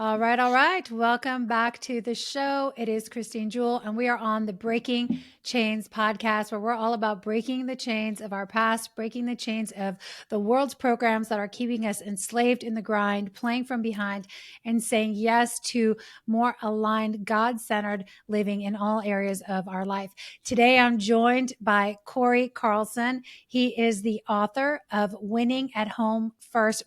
All right, all right. Welcome back to the show. It is Christine Jewell, and we are on the Breaking Chains podcast, where we're all about breaking the chains of our past, breaking the chains of the world's programs that are keeping us enslaved in the grind, playing from behind, and saying yes to more aligned, God-centered living in all areas of our life. Today, I'm joined by Cory Carlson. He is the author of Win at Home First,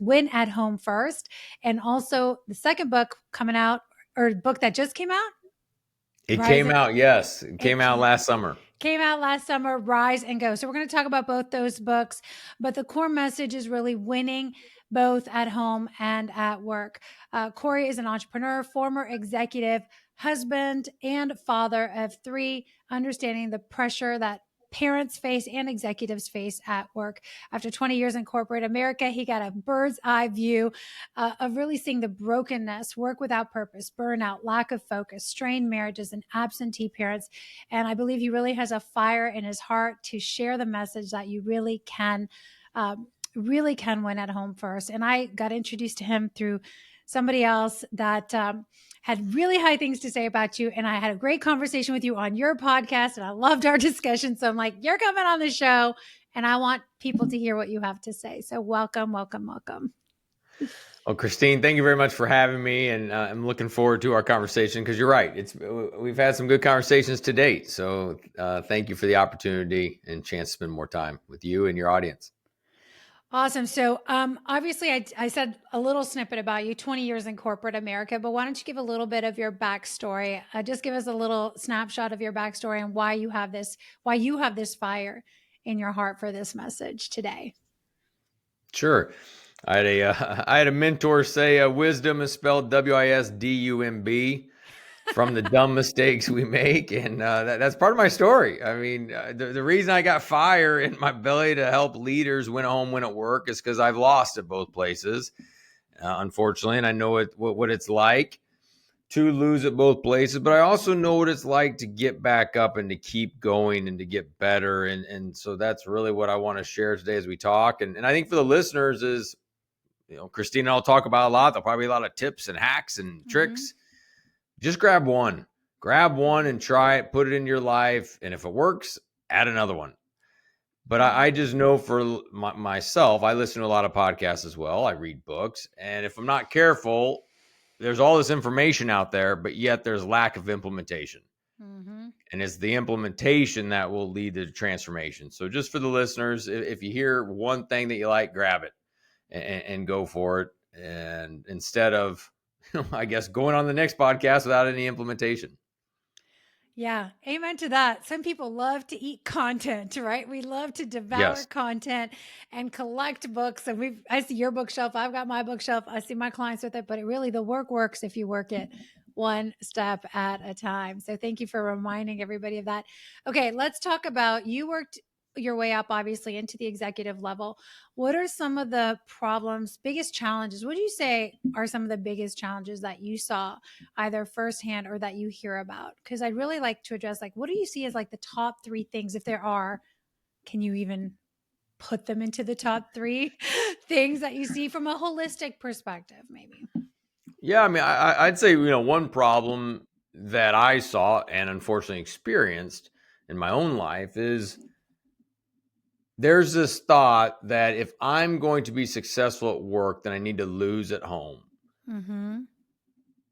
and also the second book coming out, or book that just came out. It came out, yes. It came out last summer. Rise and Go. So we're going to talk about both those books, but the core message is really winning both at home and at work. Cory is an entrepreneur, former executive, husband, and father of three, understanding the pressure that parents face and executives face at work. After 20 years in corporate America, he got a bird's eye view of really seeing the brokenness, work without purpose, burnout, lack of focus, strained marriages, and absentee parents. And I believe he really has a fire in his heart to share the message that you really can win at home first. And I got introduced to him through somebody else that had really high things to say about you. And I had a great conversation with you on your podcast, and I loved our discussion. So I'm like, you're coming on the show, and I want people to hear what you have to say. So welcome, welcome, welcome. Well, Christine, thank you very much for having me, and I'm looking forward to our conversation because you're right. We've had some good conversations to date. So thank you for the opportunity and chance to spend more time with you and your audience. Awesome. So obviously I said a little snippet about you, 20 years in corporate America, but why don't you give a little bit of your backstory? Just give us a little snapshot of your backstory and why you have this fire in your heart for this message today. Sure. I had a mentor say wisdom is spelled WISDUMB from the dumb mistakes we make. And that's part of my story. I mean, the reason I got fire in my belly to help leaders win at home, win at work is because I've lost at both places, unfortunately. And I know what it's like to lose at both places, but I also know what it's like to get back up and to keep going and to get better. And so that's really what I want to share today as we talk. And I think for the listeners is, Christine and I'll talk about a lot. There'll probably be a lot of tips and hacks and tricks. Just grab one and try it, put it in your life. And if it works, add another one. But I just know for myself, I listen to a lot of podcasts as well. I read books. And if I'm not careful, there's all this information out there, but yet there's lack of implementation. And it's the implementation that will lead to transformation. So just for the listeners, if you hear one thing that you like, grab it and go for it. And instead of, I guess, going on the next podcast without any implementation. Yeah, amen to that. Some people love to eat content, right? We love to devour content and collect books. And I see your bookshelf, I've got my bookshelf, I see my clients with it, but the work works if you work it one step at a time. So thank you for reminding everybody of that. Okay, let's talk about, you worked your way up obviously into the executive level. What are some of the biggest challenges? What do you say are some of the biggest challenges that you saw either firsthand or that you hear about? Because I'd really like to address, what do you see as the top three things, if there are? Can you even put them into the top three things that you see from a holistic perspective, maybe? Yeah, I mean, I'd say, one problem that I saw and unfortunately experienced in my own life is there's this thought that if I'm going to be successful at work, then I need to lose at home.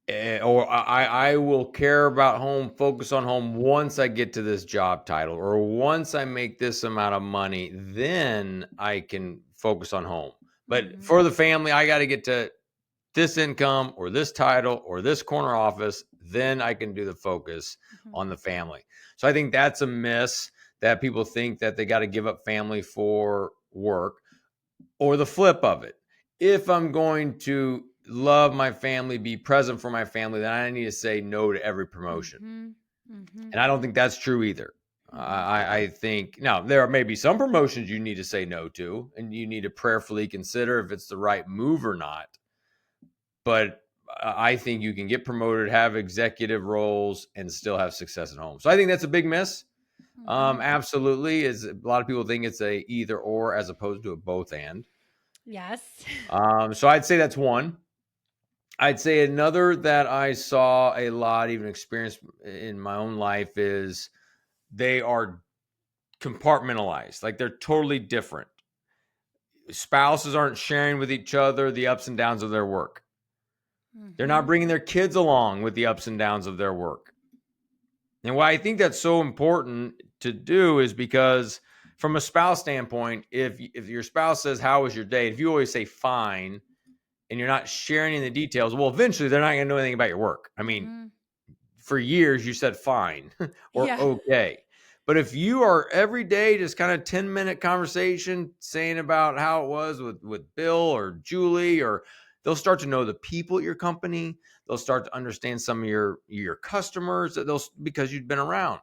Or I will care about home, focus on home once I get to this job title, or once I make this amount of money, then I can focus on home. But for the family, I got to get to this income or this title or this corner office, then I can do the focus on the family. So I think that's a miss, that people think that they got to give up family for work, or the flip of it. If I'm going to love my family, be present for my family, then I need to say no to every promotion. And I don't think that's true either. I think now there may be some promotions you need to say no to, and you need to prayerfully consider if it's the right move or not. But I think you can get promoted, have executive roles, and still have success at home. So I think that's a big miss. Absolutely. Is a lot of people think it's a either or as opposed to a both and. Yes. So I'd say that's one. I'd say another that I saw a lot, even experienced in my own life, is they are compartmentalized. Like they're totally different. Spouses aren't sharing with each other the ups and downs of their work. They're not Mhm. bringing their kids along with the ups and downs of their work. And why I think that's so important to do is because, from a spouse standpoint, if your spouse says, "How was your day?" If you always say "fine" and you're not sharing in the details, well, eventually they're not going to know anything about your work. I mean, Mhm. for years you said "fine" or Yeah. "okay." But if you are every day just kind of 10-minute conversation saying about how it was with Bill or Julie, or they'll start to know the people at your company. They'll start to understand some of your customers that they'll, because you've been around.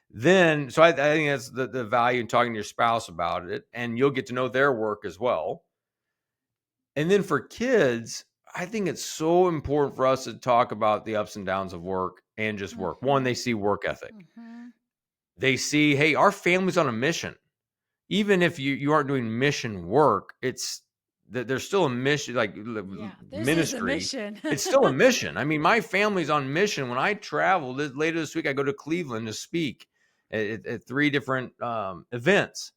Then, so I think that's the value in talking to your spouse about it, and you'll get to know their work as well. And then for kids, I think it's so important for us to talk about the ups and downs of work and just work. One, they Mhm. see work ethic. Mhm. They see, hey, our family's on a mission. Even if you aren't doing mission work, it's that there's still a mission, like Yeah, this is the ministry. mission. It's still a mission. I mean, my family's on mission. When I travel later this week, I go to Cleveland to speak at three different events.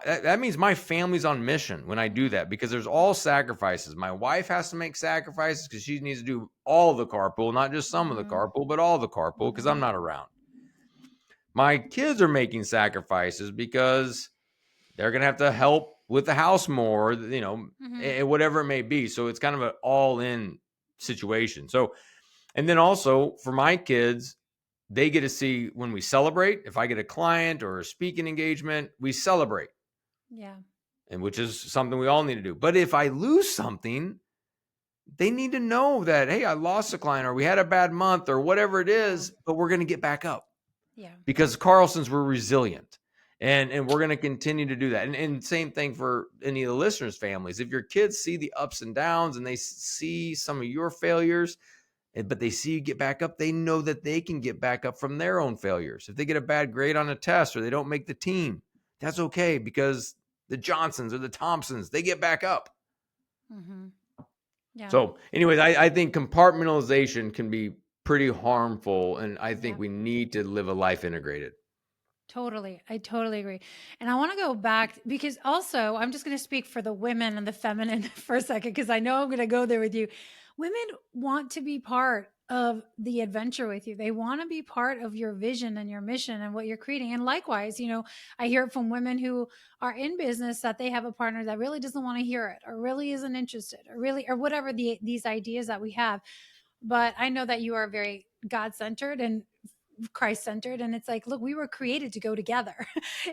That means my family's on mission when I do Yeah. that, because there's all sacrifices. My wife has to make sacrifices because she needs to do all the carpool, not just some of the Mhm. carpool, but all the carpool because I'm Mhm. not around. My kids are making sacrifices because they're going to have to help with the house more, Mhm. and whatever it may be. So it's kind of an all in situation. So, and then also for my kids, they get to see when we celebrate. If I get a client or a speaking engagement, we celebrate, Yeah. and which is something we all need to do. But if I lose something, they need to know that, hey, I lost a client or we had a bad month or whatever it Yeah. is, but we're going to get back up, Yeah. because Carlsons were resilient. And we're going to continue to do that. And same thing for any of the listeners' families. If your kids see the ups and downs and they see some of your failures, but they see you get back up, they know that they can get back up from their own failures. If they get a bad grade on a test or they don't make the team, that's okay, because the Johnsons or the Thompsons, they get back up. Mhm. Yeah. So, anyways, I think compartmentalization can be pretty harmful, and I think Yeah. we need to live a life integrated. Totally. I totally agree. And I want to go back because also I'm just going to speak for the women and the feminine for a second because I know I'm going to go there with you. Women want to be part of the adventure with you. They want to be part of your vision and your mission and what you're creating. And likewise, I hear it from women who are in business that they have a partner that really doesn't want to hear it or really isn't interested or really or whatever these ideas that we have. But I know that you are very God centered and Christ centered. And it's like, look, we were created to go together.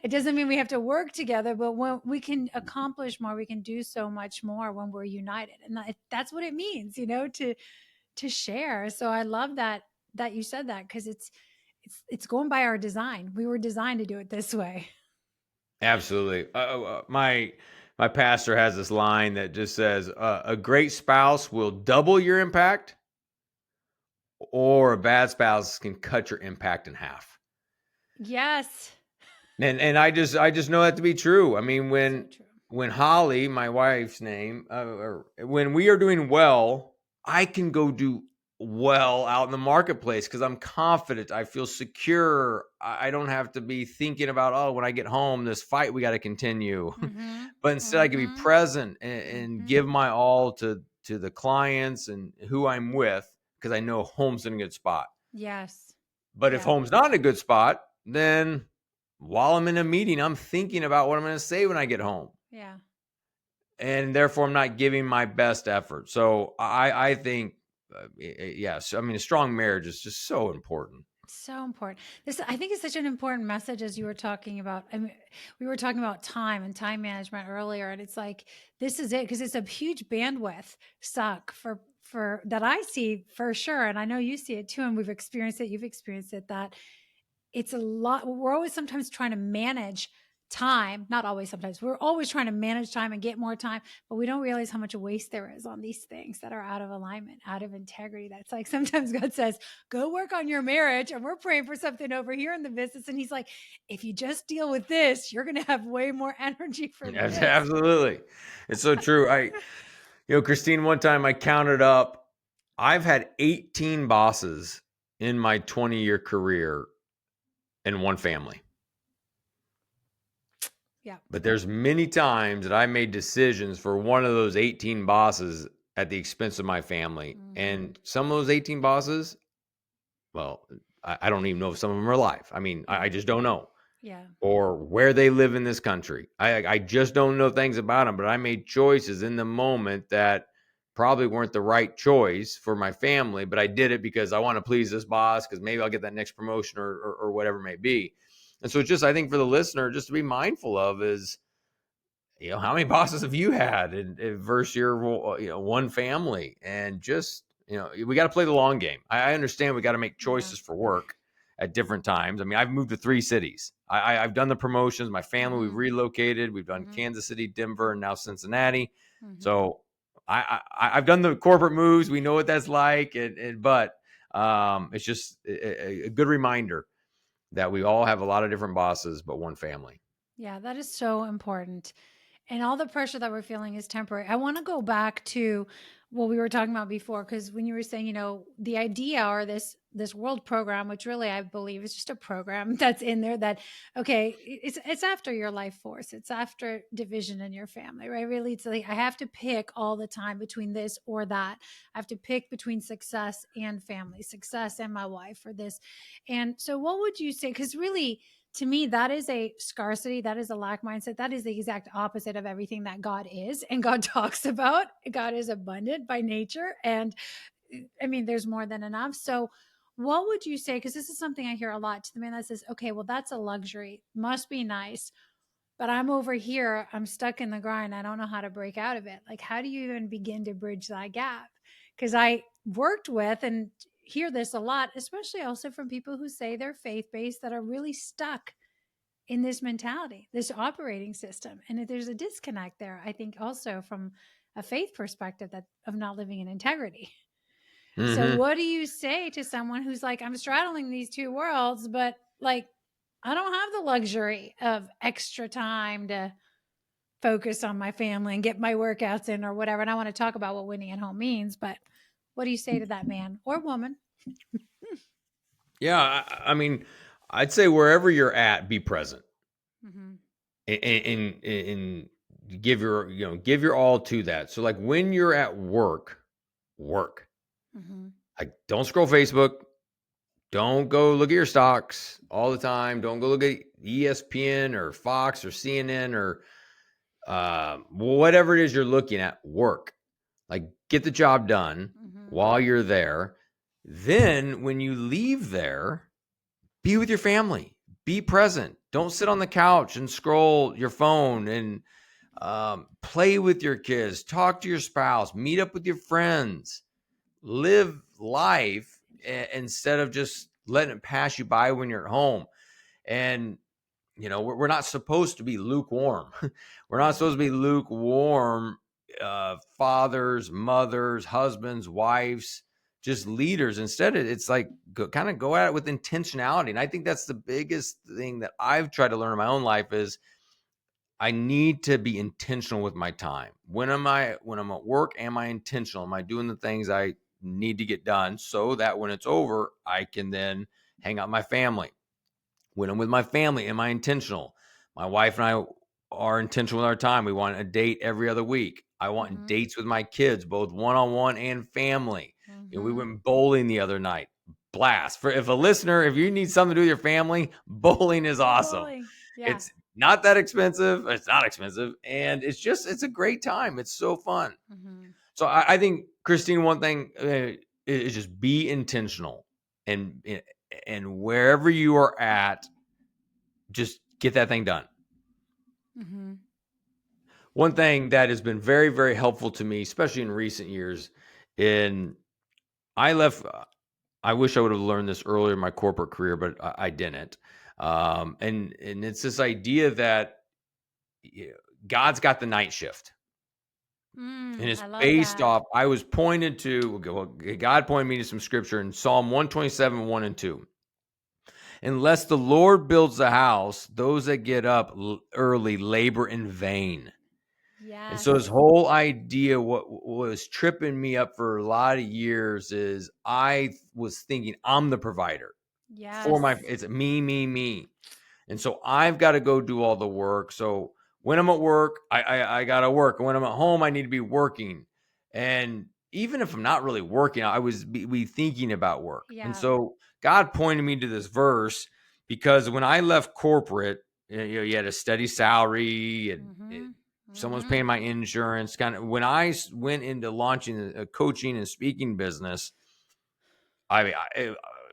It doesn't mean we have to work together, but when we can accomplish more, we can do so much more when we're united. And that's what it means, to share. So I love that you said that because it's going by our design. We were designed to do it this way. Absolutely. My pastor has this line that just says, "A great spouse will double your impact, or a bad spouse can cut your impact in half." Yes. And I just know that to be true. I mean, So true. when Holly, my wife's name, or when we are doing well, I can go do well out in the marketplace because I'm confident. I feel secure. I don't have to be thinking about, oh, when I get home, this fight we got to continue. Mm-hmm. But instead, I can be Mm-hmm. present and Mm-hmm. give my all to the clients and who I'm with, because I know home's in a good spot. Yes. But if Yeah. home's not in a good spot, then while I'm in a meeting, I'm thinking about what I'm going to say when I get home. Yeah. And therefore, I'm not giving my best effort. So I think, yes, I mean, a strong marriage is just so important. So important. This, I think, is such an important message as you were talking about. I mean, we were talking about time and time management earlier, and it's like this is it because it's a huge bandwidth suck for that I see for sure, and I know you see it too, and we've experienced it. You've experienced it that it's a lot. We're always sometimes trying to manage time, not always, sometimes we're always trying to manage time and get more time, but we don't realize how much waste there is on these things that are out of alignment, out of integrity. That's like sometimes God says, go work on your marriage. And we're praying for something over here in the business. And he's like, if you just deal with this, you're going to have way more energy for this. Absolutely. It's so true. Christine, one time I counted up I've had 18 bosses in my 20-year career in one family. Yeah. But there's many times that I made decisions for one of those 18 bosses at the expense of my family. Mm-hmm. And some of those 18 bosses, well, I don't even know if some of them are alive. I mean, I Yeah. just don't know. Yeah. Or where they live in this country. I just don't know things about them, but I made choices in the moment that probably weren't the right choice for my family, but I did it because I want to please this boss because maybe I'll get that next promotion or whatever it may be. And so just I think for the listener, just to be mindful of is, how many bosses have you had in versus your one family? And just, we got to play the long game. I understand we got to make Yeah. choices for work at different times. I mean, I've moved to 3 cities. I've done the promotions. My family, we've Mm-hmm. relocated. We've done Mm-hmm. Kansas City, Denver, and now Cincinnati. Mm-hmm. So I've done the corporate moves. We know what that's like. But it's just a good reminder that we all have a lot of different bosses, but one family. Yeah, that is so important. And all the pressure that we're feeling is temporary. I want to go back to what we were talking about before, because when you were saying, the idea or this world program, which really I believe is just a program that's in there that, okay, it's after your life force, it's after division in your family, right? Really, it's like I have to pick all the time between this or that. I have to pick between success and family, success and my wife, or this. And so, what would you say? Because really, to me, that is a scarcity, that is a lack mindset, that is the exact opposite of everything that God is and God talks about. God is abundant by nature, and I mean, there's more than enough. So what would you say, because this is something I hear a lot, to the man that says, okay, well, that's a luxury, must be nice, but I'm over here, I'm stuck in the grind, I don't know how to break out of it. Like, how do you even begin to bridge that gap? Because I worked with and hear this a lot, especially also from people who say they're faith-based, that are really stuck in this mentality, this operating system. And if there's a disconnect there, I think also from a faith perspective, that of not living in integrity. So Mm-hmm. what do you say to someone who's like, I'm straddling these two worlds, but like, I don't have the luxury of extra time to focus on my family and get my workouts in or whatever. And I want to talk about what winning at home means, but what do you say to that man or woman? Yeah, I mean, I'd say wherever you're at, be present Mm-hmm. and give your all to that. So like when you're at work, work. Mm-hmm. Like don't scroll Facebook, don't go look at your stocks all the time. Don't go look at ESPN or Fox or CNN or whatever it is you're looking at. Work. Like get the job done Mm-hmm. while you're there. Then when you leave there, be with your family, be present, don't sit on the couch and scroll your phone, and play with your kids, talk to your spouse, meet up with your friends, live life instead of just letting it pass you by when you're at home. And we're not supposed to be lukewarm. We're not Yeah. supposed to be lukewarm fathers, mothers, husbands, wives, just leaders. Instead, it's like kind of go at it with intentionality. And I think that's the biggest thing that I've tried to learn in my own life is I need to be intentional with my time. When I'm at work, am I intentional? Am I doing the things I need to get done so that when it's over, I can then hang out with my family? When I'm with my family, am I intentional? My wife and I are intentional with our time. We want a date every other week. I want Mm-hmm. dates with my kids, both one-on-one and family. We Mm-hmm. went bowling the other night. Blast. If you need something to do with your family, bowling is Go awesome. bowling. Yeah. It's not that expensive. It's not expensive. And it's a great time. It's so fun. Mm-hmm. So I think, Christine, one thing is just be intentional and wherever you are at, just get that thing done. Mm-hmm. One thing that has been very, very helpful to me, especially in recent years, in I left. I wish I would have learned this earlier in my corporate career, but I didn't. And it's this idea that God's got the night shift, and it's I love based that. off. I was pointed to. Well, God pointed me to some scripture in Psalm 127, 1 and 2. Unless the Lord builds the house, those that get up early labor in vain. And so this Yes. whole idea, what was tripping me up for a lot of years is I was thinking I'm the provider for my, Yes. it's me. And so I've got to go do all the work. So when I'm at work, I got to work. And when I'm at home, I need to be working. And even if I'm not really working, I was be thinking about work. And Yeah. so God pointed me to this verse because when I left corporate, you had a steady salary and Mhm. someone's Mhm. paying my insurance. Kind of when I went into launching a coaching and speaking business, I mean,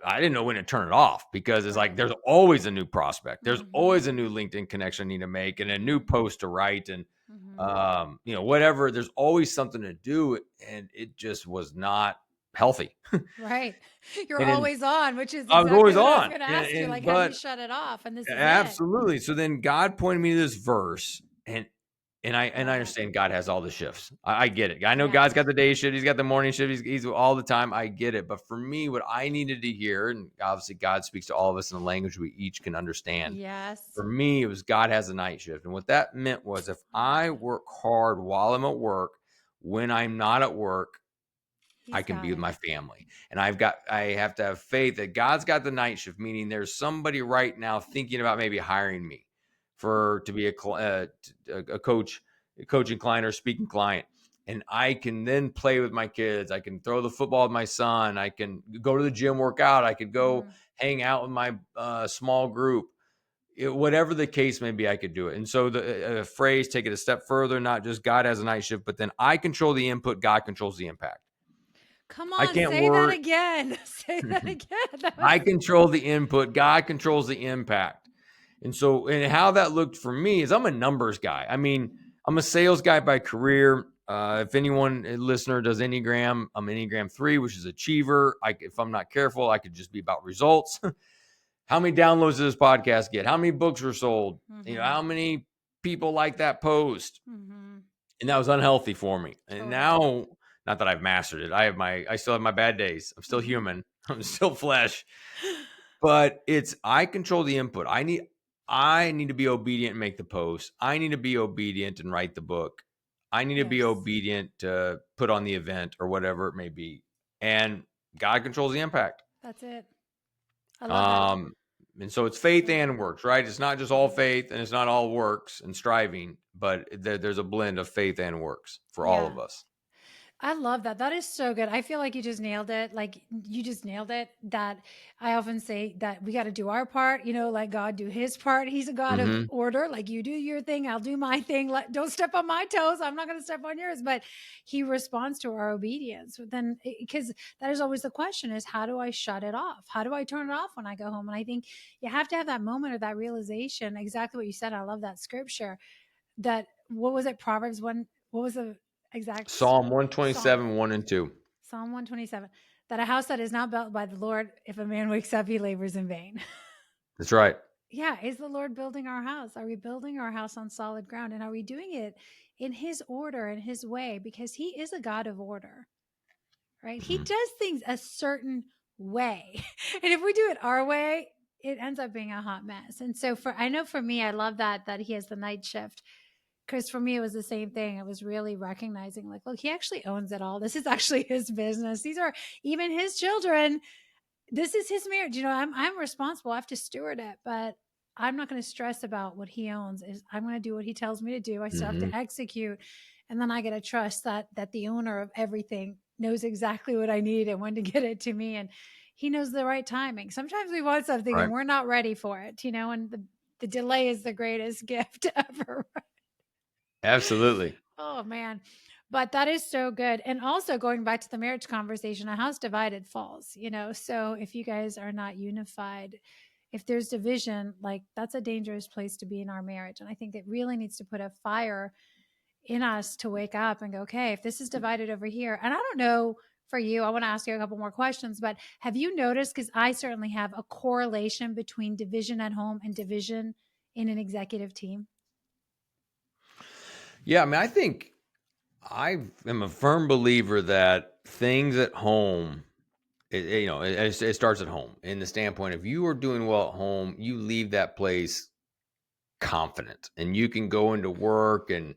I didn't know when to turn it off because it's like Right. there's always a new prospect. There's Mhm. always a new LinkedIn connection I need to make and a new Mhm. post to write and Mhm. whatever. There's always something to do, and it just was not healthy. Right. You're And then always on, which is I was exactly always what I was on, going to and, ask you. and Like, how do you but shut it off? And this is it. absolutely. So then God pointed me to this verse, and I I and I love it. understand God has all the shifts. I get it. I know Yeah. God's got the day shift, He's got the morning shift, he's all the time. I get it. But for me, what I needed to hear, and obviously God speaks to all of us in a language we each can understand. Yes. For me, it was God has a night shift. And what that meant was if I love I that. work hard while I'm at work, when I'm not at work, I He's can be got with it. my family. And I have to have faith that God's got the night shift, meaning there's somebody right now thinking about maybe hiring me for to be a coach, a coaching client or speaking client. And I can then play with my kids. I can throw the football with my son. I can go to the gym, work out. I could go Mm. hang out with my small group. Whatever the case may be, I could do it. And so the phrase, take it a step further, not just God has a night shift, but then I control the input, God controls the impact. Come I on, can't say that worry. again. Say that again. That was I control the input. God controls the impact. And so, and how that looked for me is I'm a numbers guy. I mean, I'm a sales guy by career. If anyone, a listener, does Enneagram, I'm Enneagram 3, which is achiever. If I'm not careful, I could just be about results. How many downloads does this podcast get? How many books were sold? mhm. How many people like that post? Mhm. And that was unhealthy for me. And Totally. now, not that I've mastered it. I still have my bad days. I'm still Mhm. human. I'm still flesh. But it's I control the input. I need to be obedient and make the post. I need to be obedient and write the book. I need to be Yes. obedient to put on the event or whatever it may be. And God controls the impact. That's it. I love that. Um, and so it's faith So and good. works, right? It's not just all Mhm. faith and it's not all works and striving, but there's a blend of faith and works for all of Yeah. us. I love that. That is so good. I feel like you just nailed it. Like you just nailed it. That I often say that we got to do our part, like God do his part. He's a God of Hmm. order. Like you do your thing, I'll do my thing. Don't step on my toes. I'm not going to step on yours. But he responds to our obedience. But then, because that is always the question is how do I shut it off? How do I turn it off when I go home? And I think you have to have that moment or that realization. Exactly what you said. I love that scripture that, what was it? Proverbs 1, what was the exact Psalm Psalm? 127, 1 and 2. Psalm 127, that a house that is not built by the Lord, if a man wakes up, he labors in vain. That's right. Yeah. Is the Lord building our house? Are we building our house on solid ground? And are we doing it in his order, in his way? Because he is a God of order, right? He Mhm. does things a certain way. And if we do it our way, it ends up being a hot mess. And so I know for me, I love that he has the night shift. Because for me, it was the same thing. It was really recognizing, like, look, he actually owns it all. This is actually his business. These are even his children. This is his marriage. I'm responsible. I have to steward it, but I'm not going to stress about what he owns. Is I'm going to do what he tells me to do. I still have Mhm. to execute, and then I got to trust that the owner of everything knows exactly what I need and when to get it to me, and he knows the right timing. Sometimes we want something Right. and we're not ready for it, and the delay is the greatest gift ever. Absolutely. Oh man. But that is so good. And also going back to the marriage conversation, a house divided falls. So if you guys are not unified, if there's division, like that's a dangerous place to be in our marriage. And I think it really needs to put a fire in us to wake up and go, okay, if this is divided over here, and I don't know for you, I want to ask you a couple more questions, but have you noticed, because I certainly have, a correlation between division at home and division in an executive team? Yeah. I mean, I think I am a firm believer that things at home, it starts at home in the standpoint if you are doing well at home, you leave that place confident and you can go into work and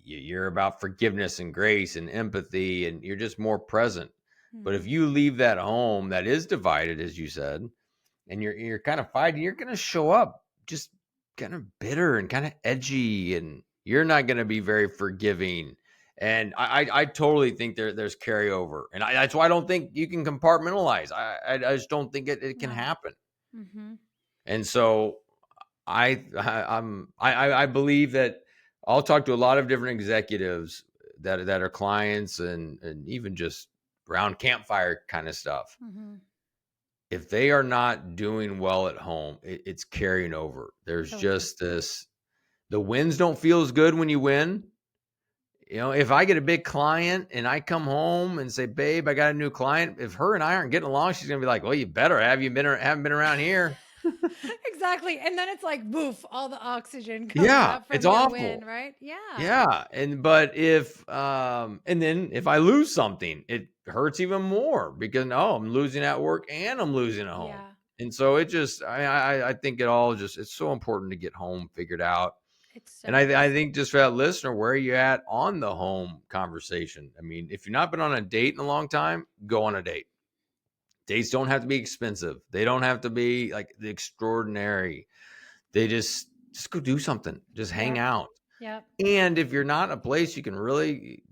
you're about forgiveness and grace and empathy, and you're just more present. But if Mhm. you leave that home that is divided, as you said, and you're kind of fighting, you're going to show up just kind of bitter and kind of edgy, and you're not going to be very forgiving. And I totally think there's carryover, and that's why I don't think you can compartmentalize. I just don't think it can No. happen. Mhm. And so I believe that I'll talk to a lot of different executives that are clients, and even just around campfire kind of stuff. Mhm. If they are not doing well at home, it's carrying over. There's Totally. just this, the wins don't feel as good when you win. If I get a big client and I come home and say, babe, I got a new client, if her and I aren't getting along, she's gonna be like, well, you better have, you haven't been around here. Exactly. And then it's like, boof, all the oxygen comes Yeah, out it's from your win, awful. right? Yeah. Yeah, but if and then if I lose something, it hurts even more because no, I'm losing at work and I'm losing at home. Yeah. And so it just, I think it all just, it's so important to get home figured out. It And so I is. think just for that listener, where are you at on the home conversation? I mean, if you've not been on a date in a long time, go on a date. Dates don't have to be expensive. They don't have to be like the extraordinary. They just go do something. Just hang Yep. out. Yep. And if you're not in a place you can really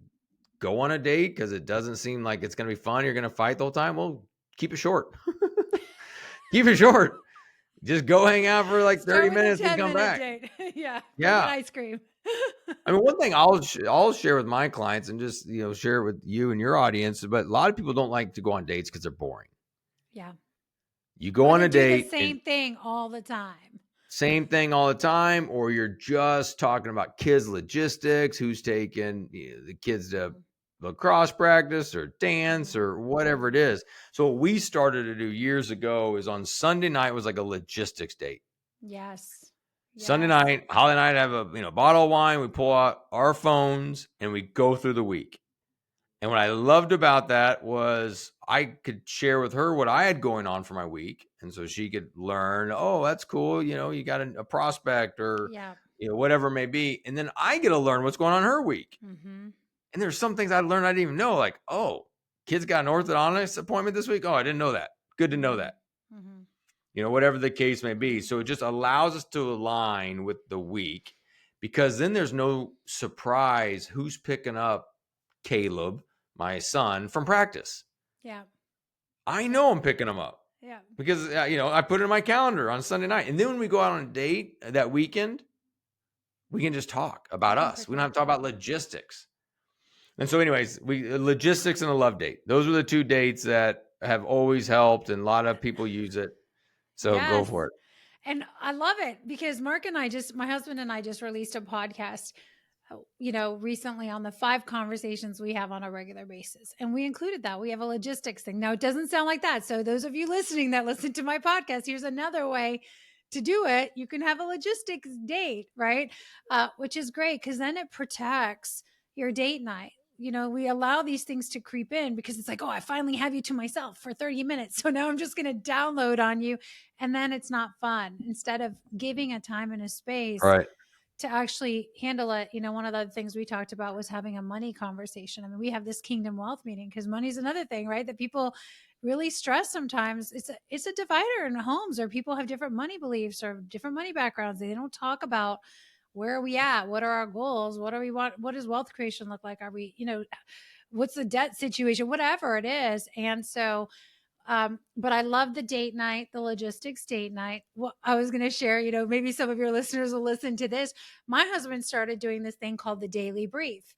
go on a date because it doesn't seem like it's going to be fun, you're going to fight the whole time, well, keep it short. Keep it short. Just go hang out for like Start 30 with a minutes and come 10-minute back. date. Yeah. Go get Yeah. ice cream. I mean, one thing I'll share with my clients and just, share it with you and your audience, but a lot of people don't like to go on dates because they're boring. Yeah. You go Or on they a do the date and same thing all the time. same thing all the time, or you're just talking about kids logistics, who's taking the kids to Mhm. lacrosse practice or dance Mhm. or whatever it Mhm. is. So what we started to do years ago is on Sunday night was like a logistics date. Yes. Sunday Yes. night, Holly and I'd have a bottle of wine. We pull out our phones and we go through the week. And what I loved about that was I could share with her what I had going on for my week. And so she could learn, oh, that's cool. You got a prospect or, Yeah. whatever it may be. And then I get to learn what's going on her week. Mhm. And there's some things I learned I didn't even know. Like, oh, kids got an orthodontist appointment this week. Oh, I didn't know that. Good to know Mhm. that. Mhm. Whatever the case may be. Mhm. So it just allows us to align with the week because then there's no surprise who's picking up Caleb, my son, from practice. Yeah. I Yeah. know I'm picking him up Yeah. because I put it in my calendar on Sunday night, and then when we go out on a date that weekend, we can just talk You about can us. We don't have to protect talk it. about logistics. And so, anyways, we logistics and a love date. Those are the two dates that have always helped, and a lot of people use it. So go Yes. for it. And I love it because my husband and I just released a podcast, recently on the 5 conversations we have on a regular basis. And we included that. We have a logistics thing. Now, it doesn't sound like that. So, those of you listening that listen to my podcast, here's another way to do it. You can have a logistics date, right? Which is great because then it protects your date night. We allow these things to creep in because it's like, oh, I finally have you to myself for 30 minutes. So now I'm just going to download on you. And then it's not fun. Instead of giving a time and a All space right. to actually handle it. One of the things we talked about was having a money conversation. I mean, we have this kingdom wealth meeting because money's another thing, right? That people really stress sometimes. It's a divider in homes, or people have different money beliefs or different money backgrounds. They don't talk about where are we at? What are our goals? What do we want? What does wealth creation look like? Are we, what's the debt situation? Whatever it is. And so but I love the date night, the logistics date night. What I was going to share, maybe some of your listeners will listen to this. My husband started doing this thing called the daily brief,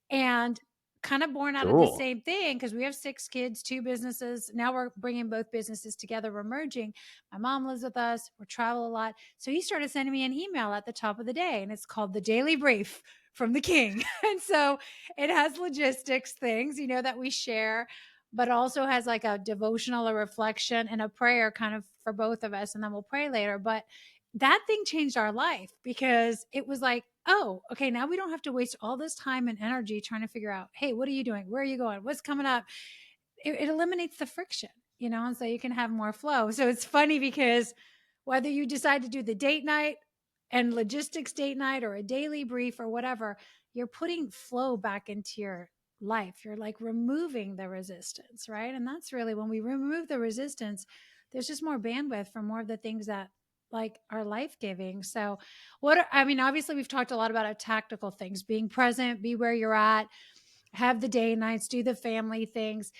and kind of born out of the Cool. same thing because we have 6 kids, 2 businesses. Now we're bringing both businesses together. We're merging. My mom lives with us. We travel a lot. So he started sending me an email at the top of the day, and it's called the daily brief from the king. And so it has logistics things, that we share, but also has like a devotional, a reflection, and a prayer kind of for both of us. And then we'll pray later. But that thing changed our life because it was like, oh, okay, now we don't have to waste all this time and energy trying to figure out, hey, what are you doing? Where are you going? What's coming up? It eliminates the friction, and so you can have more flow. So it's funny because whether you decide to do the date night and logistics date night or a daily brief or whatever, you're putting flow back into your life. You're like removing the resistance, right? And that's really when we remove the resistance, there's just more bandwidth for more of the things that like are life-giving. So I mean, obviously we've talked a lot about tactical things, being present, be where you're at, have the day nights, do the family things.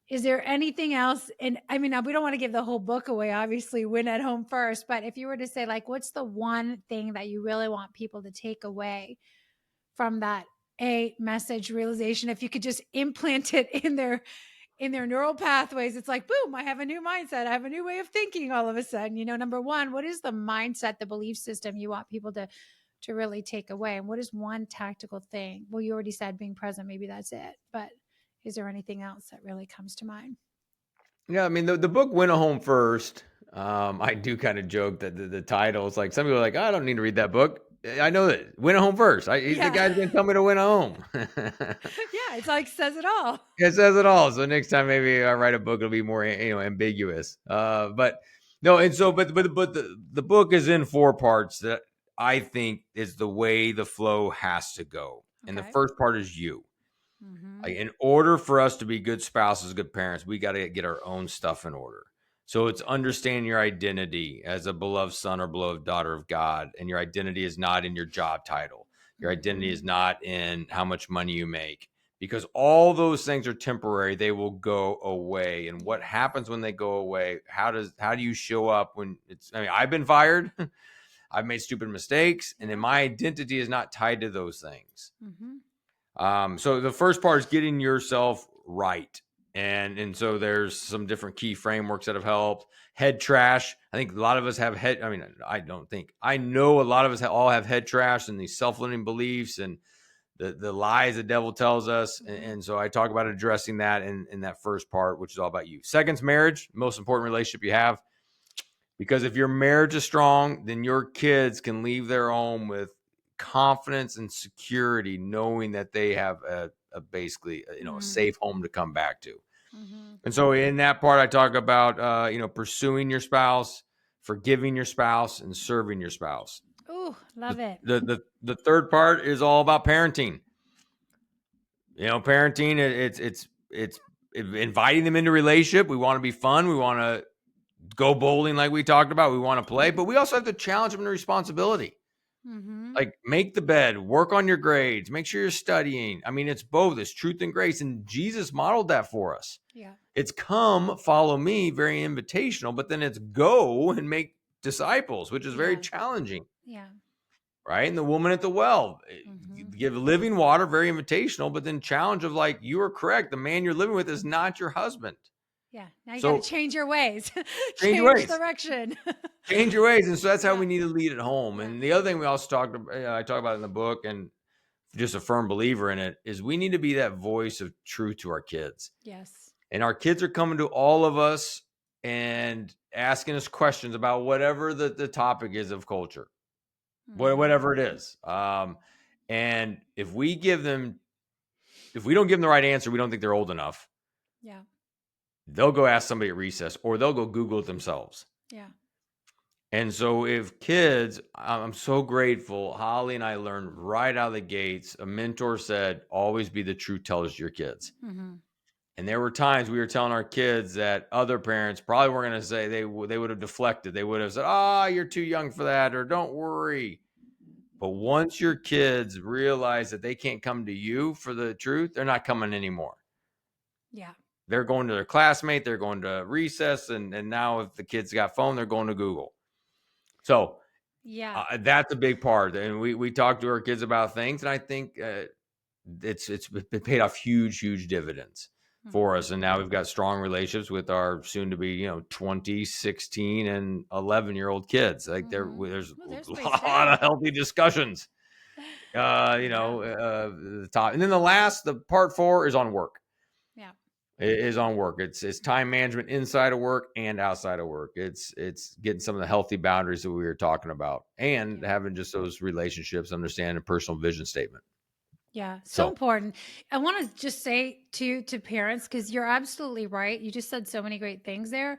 Is there anything else? And I mean, we don't want to give the whole book away, obviously, win at home first. But if you were to say, like, what's the one thing that you really want people to take away from that a message realization? If you could just implant it in their neural pathways, it's like, boom, I have a new mindset. I have a new way of thinking all of a sudden. Number one, what is the mindset, the belief system you want people to really take away? And what is one tactical thing? Well, you already said being present, maybe that's it. But is there anything else that really comes to mind? Yeah, I mean the book went home first. I do kind of joke that the title is like some people are like, I don't need to read that book. I know that win a home first. The Yeah. guy's gonna tell me to win a home. Yeah, it's like says it all. It says it all. So next time maybe I write a book, it'll be more ambiguous. But no, and so but the book is in four parts that I think is the way the flow has to go. And the Okay. first part is you. Mhm. Like in order for us to be good spouses, good parents, we got to get our own stuff in order. So it's understanding your identity as a beloved son or beloved daughter of God. And your identity is not in your job title. Your identity is Mhm. not in how much money you make, because all those things are temporary. They will go away. And what Yes. happens when they go away? How do you show up when I've been fired. I've made stupid mistakes, and then Yeah. my identity is not tied to those things. Mhm. So the first part is getting yourself right. And so there's some different key frameworks that have helped. Head trash. I think a lot of us have head. I mean, I don't think I know a lot of us all have head trash and these self-limiting beliefs and the lies the devil tells us. And, Mhm. and so I talk about addressing that in that first part, which is all about you. Second's marriage, most important relationship you have. Because if your marriage is strong, then your kids can leave their home with confidence and security, knowing that they have a basically a Mhm. safe home to come back to. Mhm. And so in that part, I talk about pursuing your spouse, forgiving your spouse, and serving your spouse. Ooh, The love it. the third part is all about parenting. Parenting it's inviting them into a relationship. We want to be fun. We want to go bowling like we talked about. We want to play, but we also have to challenge them to responsibility. Mhm. Like make the bed, work on your grades, make sure you're studying. I mean, it's both. It's truth and grace. And Jesus modeled that for us. Yeah. It's come, follow me, very invitational, but then it's go and make disciples, which is very Yes. challenging. Yeah. Right. And the woman at the well, Mhm. give living water, very invitational, but then challenge of like, you are correct. The man you're living with is not your husband. Yeah. Now you got to So change your ways. change your Change ways. direction. Change your ways. And so that's how Yeah. we need to lead at home. Yeah. And the other thing we also talked about, I talk about in the book, and just a firm believer in it, is we need to be that voice of truth to our kids. Yes. And our kids are coming to all of us and asking us questions about whatever the topic is of culture, Mhm. whatever it is. And if we don't give them the right answer, we don't think they're old enough. Yeah. They'll go ask somebody at recess, or they'll go Google it themselves. Yeah. And so, if kids, I'm so grateful. Holly and I learned right out of the gates. A mentor said, always be the truth tellers to your kids. Mhm. And there were times we were telling our kids that other parents probably weren't going to say, they would have deflected. They would have said, oh, you're too young for that, or don't worry. But once your kids realize that they can't come to you for the truth, they're not coming anymore. Yeah. They're going to their classmate, they're going to recess. And now if the kids got phone, they're going to Google. So Yeah. that's a big part, and we talk to our kids about things, and I think it's been paid off huge dividends for Mhm. us. And now we've got strong relationships with our soon to be 20, 16, and 11-year-old kids. Like Mhm. there's Oh, there's a ways lot there. of healthy discussions. Yeah. The top, and then the part four is on work. Yeah. It is on work. It's time management inside of work and outside of work. It's getting some of the healthy boundaries that we were talking about, and Yeah. having just those relationships, understand a personal vision statement. Yeah, so So important. I want to just say to parents, because you're absolutely right. You just said so many great things there.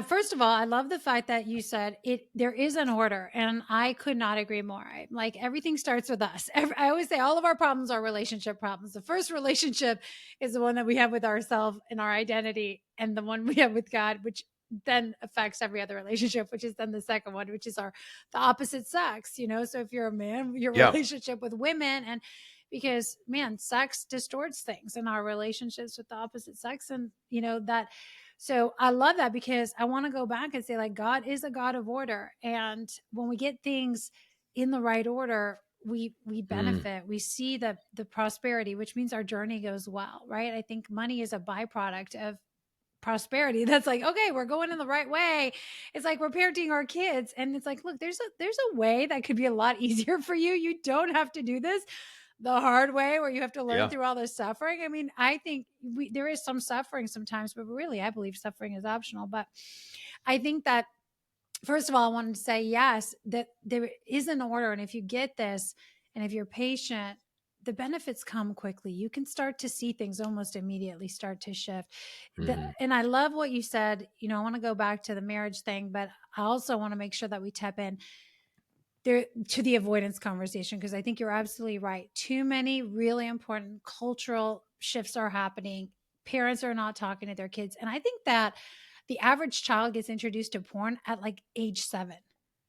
First of all, I love the fact that you said there is an order, and I could not agree more. Like, everything starts with us. I always say all of our problems are relationship problems. The first relationship is the one that we have with ourselves and our identity, and the one we have with God, which then affects every other relationship, which is then the second one, which is the opposite sex. So if you're a man, your Yeah. relationship with women, and because, man, sex distorts things in our relationships with the opposite sex, and that. So I love that, because I want to go back and say, like, God is a God of order. And when we get things in the right order, we Mm, benefit. We see the prosperity, which means our journey goes well, right? I think money is a byproduct of prosperity. That's like, okay, we're going in the right way. It's like we're parenting our kids, and it's like, look, there's a way that could be a lot easier for you. You don't have to do this the hard way, where you have to learn yeah. through all this suffering. I mean, I think there is some suffering sometimes, but really, I believe suffering is optional. But I think that, first of all, I wanted to say, yes, that there is an order. And if you get this, and if you're patient, the benefits come quickly. You can start to see things almost immediately start to shift. Mhm. And I love what you said. I want to go back to the marriage thing, but I also want to make sure that we tap in there to the avoidance conversation, because I think you're absolutely right. Too many really important cultural shifts are happening. Parents are not talking to their kids. And I think that the average child gets introduced to porn at like age 7.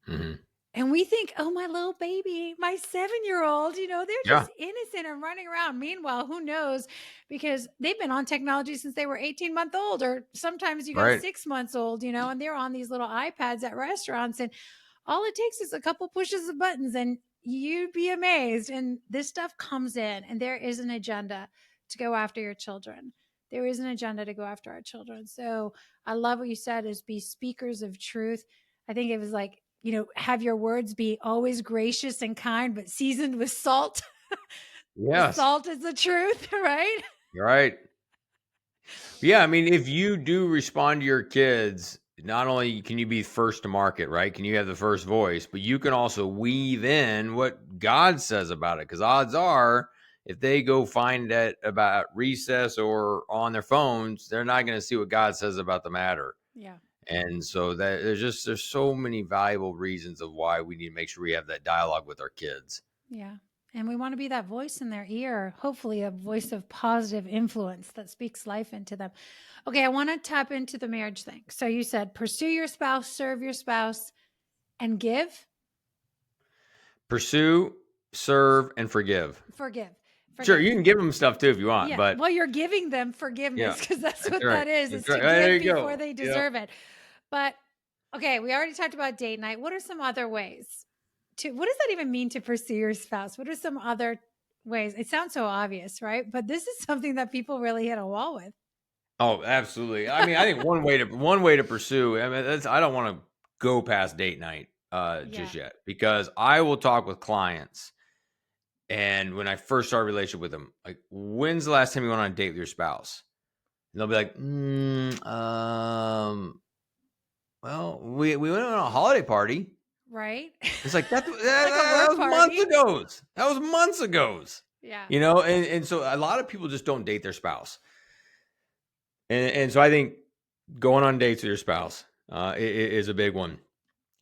Mhm. And we think, oh, my little baby, my 7-year old, they're Yeah. just innocent and running around. Meanwhile, who knows? Because they've been on technology since they were 18-month old, or sometimes you got Right. 6 months old, and they're on these little iPads at restaurants. And all it takes is a couple pushes of buttons, and you'd be amazed. And this stuff comes in, and there is an agenda to go after your children. There is an agenda to go after our children. So I love what you said, is be speakers of truth. I think it was like, have your words be always gracious and kind, but seasoned with salt. The Yes. salt is the truth, right? You're right. Yeah, I mean, if you do respond to your kids, not only can you be first to market, right? Can you have the first voice, but you can also weave in what God says about it. Because odds are, if they go find it about recess or on their phones, they're not going to see what God says about the matter. Yeah. And so that there's so many valuable reasons of why we need to make sure we have that dialogue with our kids. Yeah. And we want to be that voice in their ear, hopefully a voice of positive influence that speaks life into them. Okay, I want to tap into the marriage thing. So you said pursue your spouse, serve your spouse, and give, Pursue, serve, and forgive. forgive. Sure, Forgive. you can give them stuff too if you want, Yeah. but Well, you're giving them yeah, forgiveness, because that's that's what right. that is That's to right. There give you before go. they Yep. deserve it. But okay, we already talked about date night. What are some other ways what does that even mean, to pursue your spouse? What are some other ways? It sounds so obvious, right? But this is something that people really hit a wall with. Oh, absolutely. I mean, I think one way to pursue. I mean, I don't want to go past date night Yeah. just yet, because I will talk with clients, and when I first start a relationship with them, like, when's the last time you went on a date with your spouse? And they'll be like, well, we went on a holiday party. Right? It's like Like a that work was months party. ago. That was months ago. Yeah. And so a lot of people just don't date their spouse, and so I think going on dates with your spouse is a big one.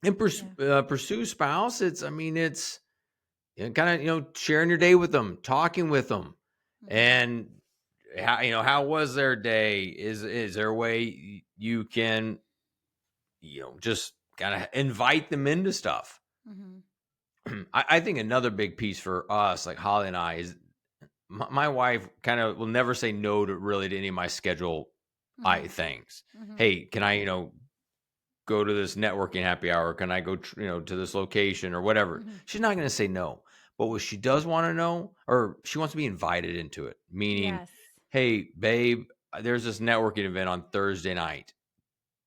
And Yeah. pursue spouse. It's kind of sharing your day with them, talking with them, Hmm. and how was their day? Is there a way you can just kind of invite them into stuff? Hmm. I think another big piece for us, like Holly and I, is my wife kind of will never say no to any of my schedule Hmm. things. Hmm. Hey, can I go to this networking happy hour? Can I go to this location or whatever? Hmm. She's not going to say no. But what she does want to know, or she wants to be invited into it, meaning, Yes. hey, babe, there's this networking event on Thursday night.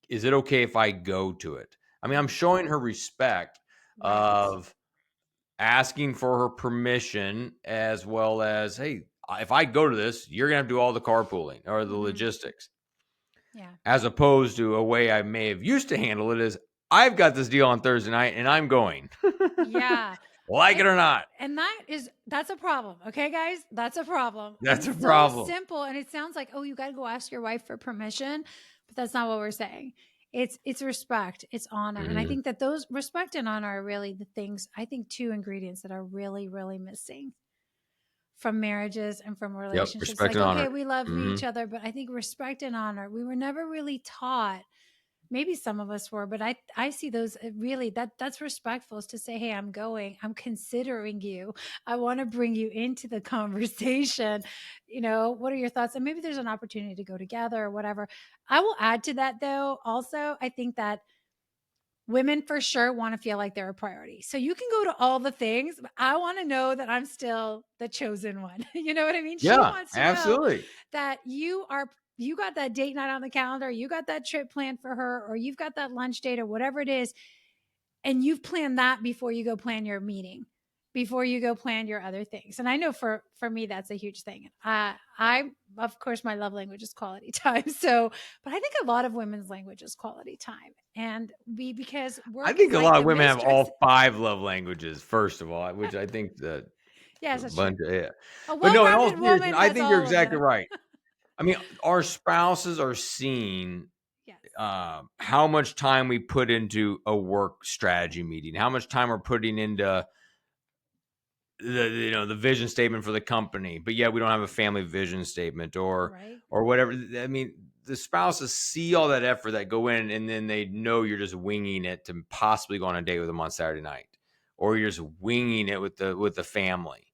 Is it okay if I go to it? I mean, I'm Hmm. showing her respect Right. of asking for her permission, as well as, hey, if I go to this, you're gonna have to do all the carpooling or the Hmm. logistics, Yeah. as opposed to a way I may have used to handle it is, I've got this deal on Thursday night and I'm going. Yeah. Like And, it or not. and that's a problem. Okay, guys, that's a problem. And That's a so problem. simple. And it sounds like, oh, you got to go ask your wife for permission, but that's not what we're saying. It's respect, it's honor. And I Mhm. think that those respect and honor are really the things, I think, two ingredients that are really, really missing from marriages and from Yep, relationships. respect Like, and honor. okay, we love each Mhm. other, but I think respect and honor, we were never really taught. Maybe some of us were, but I see those really, that's respectful, is to say, hey, I'm going, I'm considering you, I want to bring you into the conversation. What are your thoughts? And maybe there's an opportunity to go together or whatever. I will add to that, though, also, I think that women for sure want to feel like they're a priority. So you can go to all the things, but I want to know that I'm still the chosen one. You know what I mean? She Yeah, wants to know absolutely. that you got that date night on the calendar, you got that trip planned for her, or you've got that lunch date or whatever it is, and you've planned that before you go plan your meeting, before you go plan your other things. And I know for me that's a huge thing. I of course my love language is quality time. So, but I think a lot of women's language is quality time, and because I work think is a like lot the of women have mistress. all 5 love languages, first of all, which I think that Yes, a that's true. bunch of yeah. A But no, in all well-rounded seriousness, woman I has think you're all of exactly them. right. I mean, our spouses are seeing Yes. how much time we put into a work strategy meeting, how much time we're putting into the vision statement for the company, but yeah, we don't have a family vision statement Right. or whatever. I mean, the spouses see all that effort that go in, and then they know you're just winging it to possibly go on a date with them on Saturday night, or you're just winging it with the family.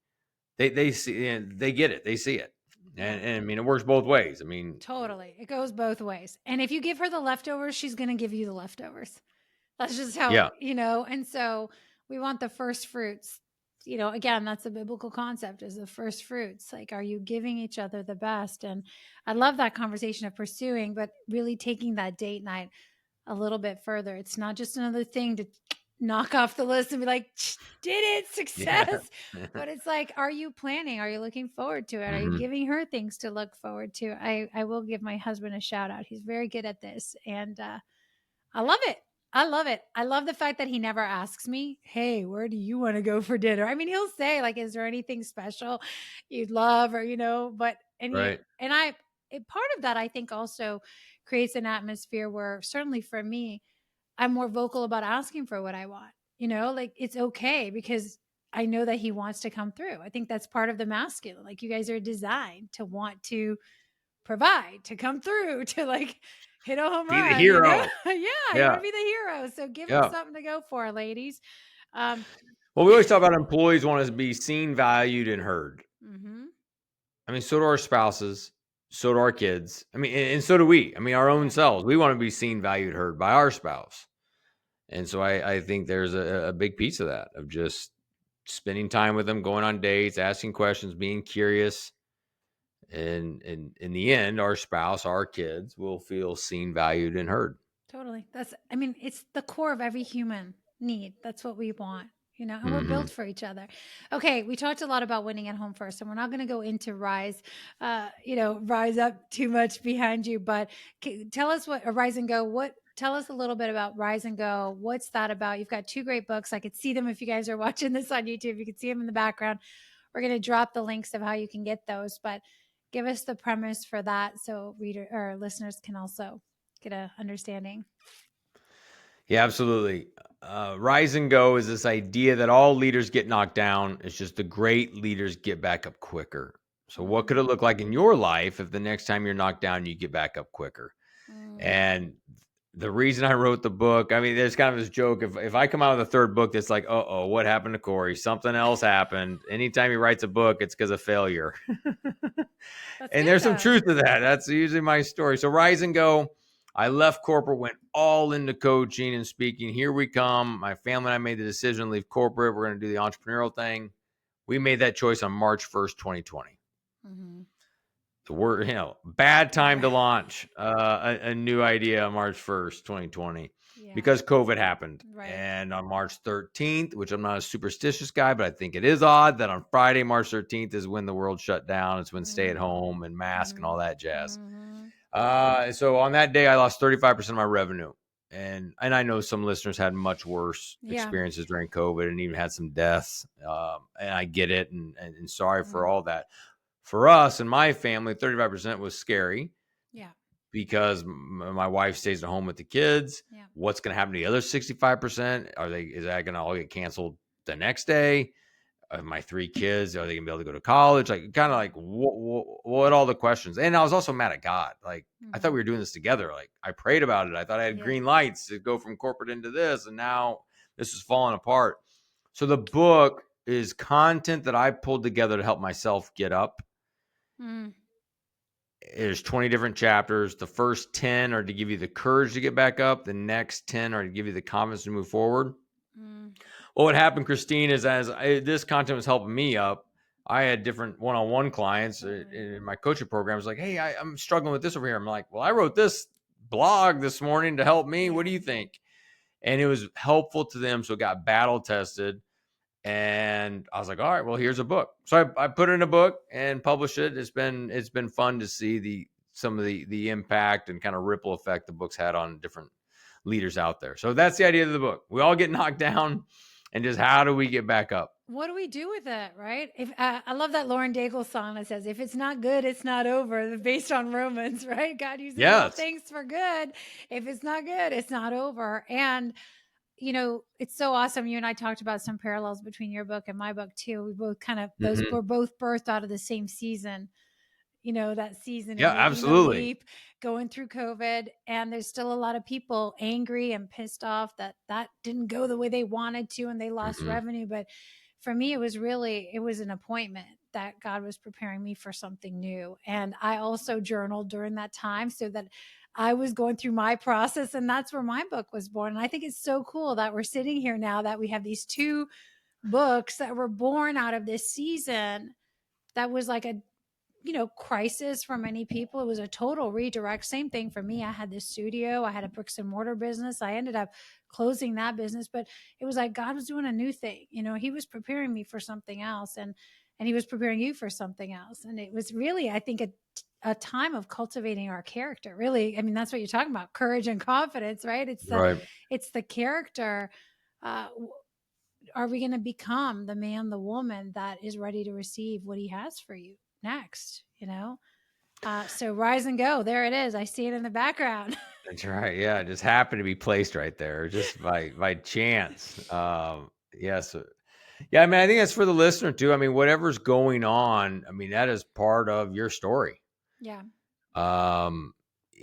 They see, and they get it, they see it, Yeah. and I mean, it works both ways. I mean, Totally. It goes both ways. And if you give her the leftovers, she's going to give you the leftovers. That's just how, yeah, and so we want the first fruits. Again, that's a biblical concept, is the first fruits. Like, are you giving each other the best? And I love that conversation of pursuing, but really taking that date night a little bit further. It's not just another thing to knock off the list and be like, did it, yeah. success. But it's like, are you planning? Are you looking forward to it? Are you hmm giving her things to look forward to? I will give my husband a shout out. He's very good at this. And I love it. I love it. I love the fact that he never asks me, hey, where do you want to go for dinner? I mean, he'll say, like, is there anything special you'd love? Or, but, Right. part of that, I think, also creates an atmosphere where, certainly for me, I'm more vocal about asking for what I want. Like, it's okay because I know that he wants to come through. I think that's part of the masculine. Like, you guys are designed to want to provide, to come through, to like hit a home Be the run. hero. Yeah, you want Yeah, to be the hero. So give him yeah. something to go for, ladies. Um, Well, we always talk about employees want us to be seen, valued, and heard. mhm. I mean, so do our spouses, so do our kids. I mean, and so do we. I mean, our own Right. selves. We want to be seen, valued, heard by our spouse. And so I think there's a big piece of that, of just spending time with them, going on dates, asking questions, being curious. And in the end, our spouse, our kids will feel seen, valued, and heard. Totally. I mean, it's the core of every human need. That's what we want, and we're hmm built for each other. Okay. We talked a lot about winning at home first, and we're not going to go into rise up too much behind you, but tell us what a rise and go, tell us a little bit about Rise and Go. What's that about? You've got two great books. I could see them if you guys are watching this on YouTube. You can see them in the background. We're going to drop the links of how you can get those, but give us the premise for that so reader or listeners can also get a understanding. Yeah, absolutely. Rise and go is this idea that all leaders get knocked down. It's just the great leaders get back up quicker. So, what Mm, could it look like in your life if the next time you're knocked down, you get back up quicker? mm, And the reason I wrote the book, I mean, there's kind of this joke. If I come out with a third book that's like, oh, what happened to Cory? Something else happened. Anytime he writes a book, it's because of failure. that's And good there's some though. truth to that. That's usually my story. So Rise and Go, I left corporate, went all into coaching and speaking. Here we come. My family and I made the decision to leave corporate. We're going to do the entrepreneurial thing. We made that choice on March 1st, 2020. Hmm. So we're, bad time to Right. launch a new idea on March 1st, 2020, Yeah. because COVID happened. Right. And on March 13th, which I'm not a superstitious guy, but I think it is odd that on Friday, March 13th is when the world shut down. It's when stay at Mm-hmm. home and mask and all that jazz. Mm-hmm. So on that day, I lost 35% of my revenue. And I know some listeners had much worse Yeah. experiences during COVID and even had some deaths. And I get it, and sorry for Mm, all that. For us and my family, 35% was scary. yeah. because my wife stays at home with the kids. Yeah. What's going to happen to the other 65%? Is that going to all get canceled the next day? My three kids, are they gonna be able to go to college? Like, kind of Yeah. like what all the questions. And I was also mad at God. Like, I thought we Hmm. were doing this together. Like, I prayed about it. I thought I had Yeah. green lights to go from corporate into this, and now this is falling apart. So the book is content that I pulled together to help myself get up. Mm. There's 20 different chapters. The first 10 are to give you the courage to get back up. The next 10 are to give you the confidence to move forward. Mm. Well, what happened, Christine, is this content was helping me up, I had different one-on-one clients Totally. in my coaching program. It's like, hey, I'm struggling with this over here. I'm like, well, I wrote this blog this morning to help me. What Yeah. do you think? And it was helpful to them. So it got battle tested. And I was like, all right, well, here's a book. So I put it in a book and published it. It's been fun to see some of the impact and kind of ripple effect the book's had on different leaders out there. So that's the idea of the book. We all get knocked down, and just how do we get back up? What do we do with it, right? If I love that Lauren Daigle song that says, "If it's not good, it's not over," based on Romans, right? God uses all Yes. things for good. If it's not good, it's not over. And it's so awesome. You and I talked about some parallels between your book and my book too. We both kind of those Hmm. were both birthed out of the same season, that season of Yeah, making the absolutely. leap, going through COVID. And there's still a lot of people angry and pissed off that didn't go the way they wanted to and they lost Hmm. revenue. But for me, it was an appointment that God was preparing me for something new. And I also journaled during that time so that I was going through my process. And that's where my book was born. And I think it's so cool that we're sitting here now that we have these two books that were born out of this season that was like a crisis for many people. It was a total redirect. Same thing for me. I had this studio, I had a bricks and mortar business. I ended up closing that business, but it was like God was doing a new thing. He was preparing me for something else, and he was preparing you for something else. And it was really, I think, a time of cultivating our character. Really, I mean, that's what you're talking about, courage and confidence, right? Right. It's the character. Uh, are we going to become the man, the woman that is ready to receive what he has for you next? So rise and go. There it is. I see it in the background. That's right. Yeah, it just happened to be placed right there, just by chance. Yes. Yeah, I mean, I think that's for the listener too. I mean, whatever's going on, I mean, that is part of your story. Yeah. Um,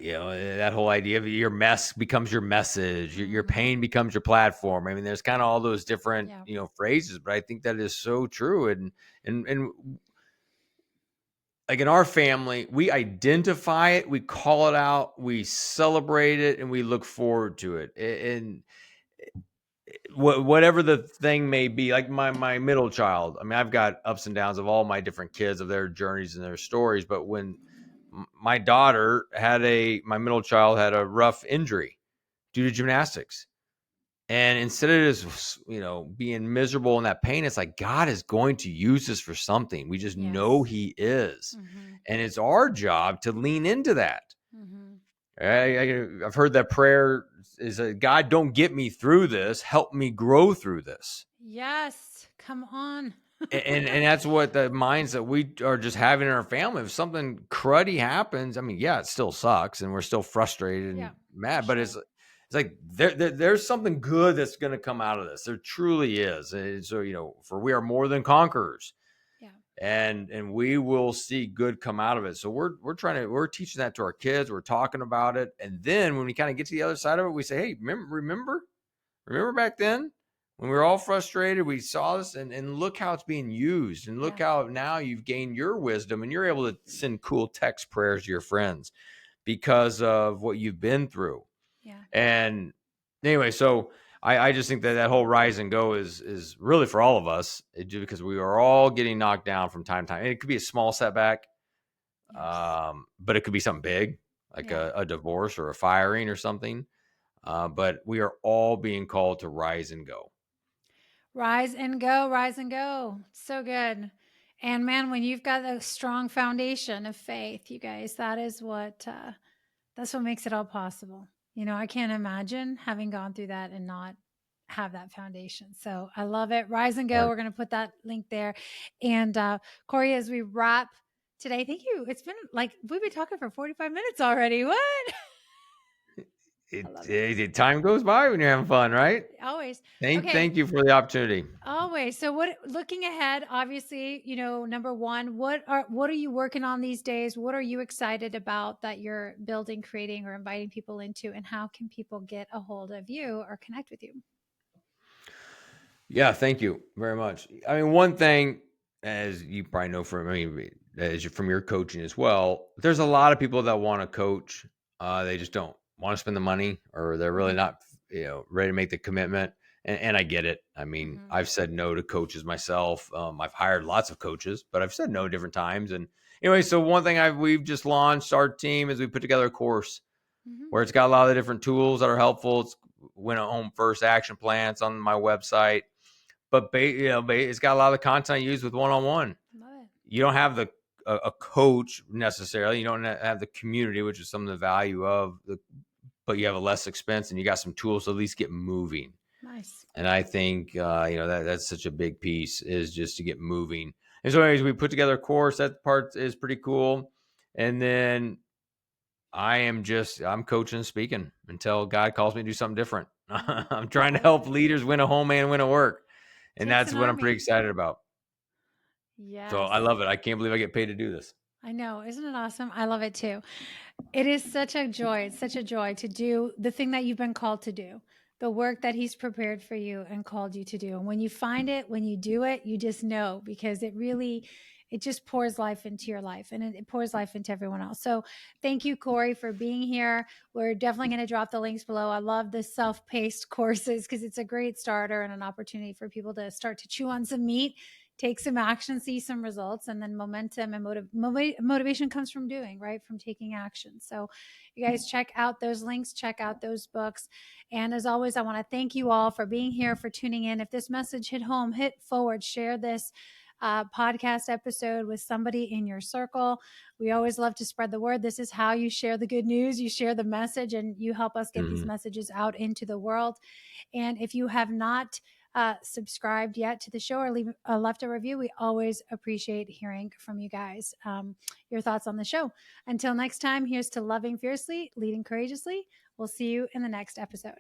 that whole idea of your mess becomes your message, your Hmm. pain becomes your platform. I mean, there's kind of all those different, Yeah. phrases, but I think that is so true. And like in our family, we identify it, we call it out, we celebrate it, and we look forward to it. And whatever the thing may be, like my middle child, I mean, I've got ups and downs of all my different kids, of their journeys and their stories. But when my daughter my middle child had a rough injury due to gymnastics, and instead of just being miserable in that pain, it's like God is going to use this for something. We just know Yes. He is, Hmm. and it's our job to lean into that. Hmm. I've heard that prayer is, God, don't get me through this. Help me grow through this. Yes. Come on. And that's what the mindset we are just having in our family. If something cruddy happens, I mean, yeah, it still sucks, and we're still frustrated Yeah, and for mad. But it's sure. it's like there's something good that's going to come out of this. There truly is. And so for we are more than conquerors, Yeah. and we will see good come out of it. So we're teaching that to our kids. We're talking about it, and then when we kind of get to the other side of it, we say, hey, remember back then when we were all frustrated, we saw this, and look how it's being used, and look Yeah. how now you've gained your wisdom, and you're able to send cool text prayers to your friends because of what you've been through. Yeah. And anyway, so I just think that whole rise and go is really for all of us, because we are all getting knocked down from time to time. And it could be a small setback, Yes. but it could be something big, like Yeah. a divorce or a firing or something. But we are all being called to rise and go. Rise and go, rise and go. So good. And man, when you've got a strong foundation of faith, you guys, that's what makes it all possible. I can't imagine having gone through that and not have that foundation. So I love it. Rise and go. Right. We're going to put that link there. And Cory, as we wrap today. Thank you. It's been like we've been talking for 45 minutes already. What? I love it. Time goes by when you're having fun, right? Always. Thank Okay. thank you for the opportunity. Always. So what looking ahead, obviously, number 1, what are you working on these days? What are you excited about that you're building, creating, or inviting people into? And how can people get a hold of you or connect with you? Yeah, thank you very much. I mean, one thing, as you probably know from from your coaching as well, there's a lot of people that want to coach. They just don't want to spend the money, or they're really Right. not, ready to make the commitment. And I get it. I mean, Hmm. I've said no to coaches myself. I've hired lots of coaches, but I've said no different times. And anyway, so one thing we've just launched our team is we put together a course Hmm. where it's got a lot of different tools that are helpful. It's win a home first action plans on my website, but it's got a lot of the content I use with one-on-one. Love it. You don't have a coach necessarily. You don't have the community, which is some of the value of the, but you have a less expense and you got some tools to at least get moving. Nice. And I think that's such a big piece, is just to get moving. And so, anyways, we put together a course. That part is pretty cool. And then I'm coaching and speaking until God calls me to do something different. Mhm. I'm trying I to love help it. leaders win a home and win a work. And Takes that's an what I'm pretty army. excited about. So I Yes. love it. I can't believe I get paid to do this. I know. Isn't it awesome? I love it too. It is such a joy. It's such a joy to do the thing that you've been called to do, the work that he's prepared for you and called you to do. And when you find it, when you do it, you just know, because it just pours life into your life, and it pours life into everyone else. So thank you, Cory, for being here. We're definitely going to drop the links below. I love the self-paced courses because it's a great starter and an opportunity for people to start to chew on some meat, take some action, see some results, and then momentum and motivation comes from doing, right? From taking action. So you guys check out those links, check out those books. And as always, I want to thank you all for being here, for tuning in. If this message hit home, hit forward, share this podcast episode with somebody in your circle. We always love to spread the word. This is how you share the good news. You share the message and you help us get these Mhm. messages out into the world. And if you have not subscribed yet to the show or left a review, we always appreciate hearing from you guys, your thoughts on the show. Until next time, here's to loving fiercely, leading courageously. We'll see you in the next episode.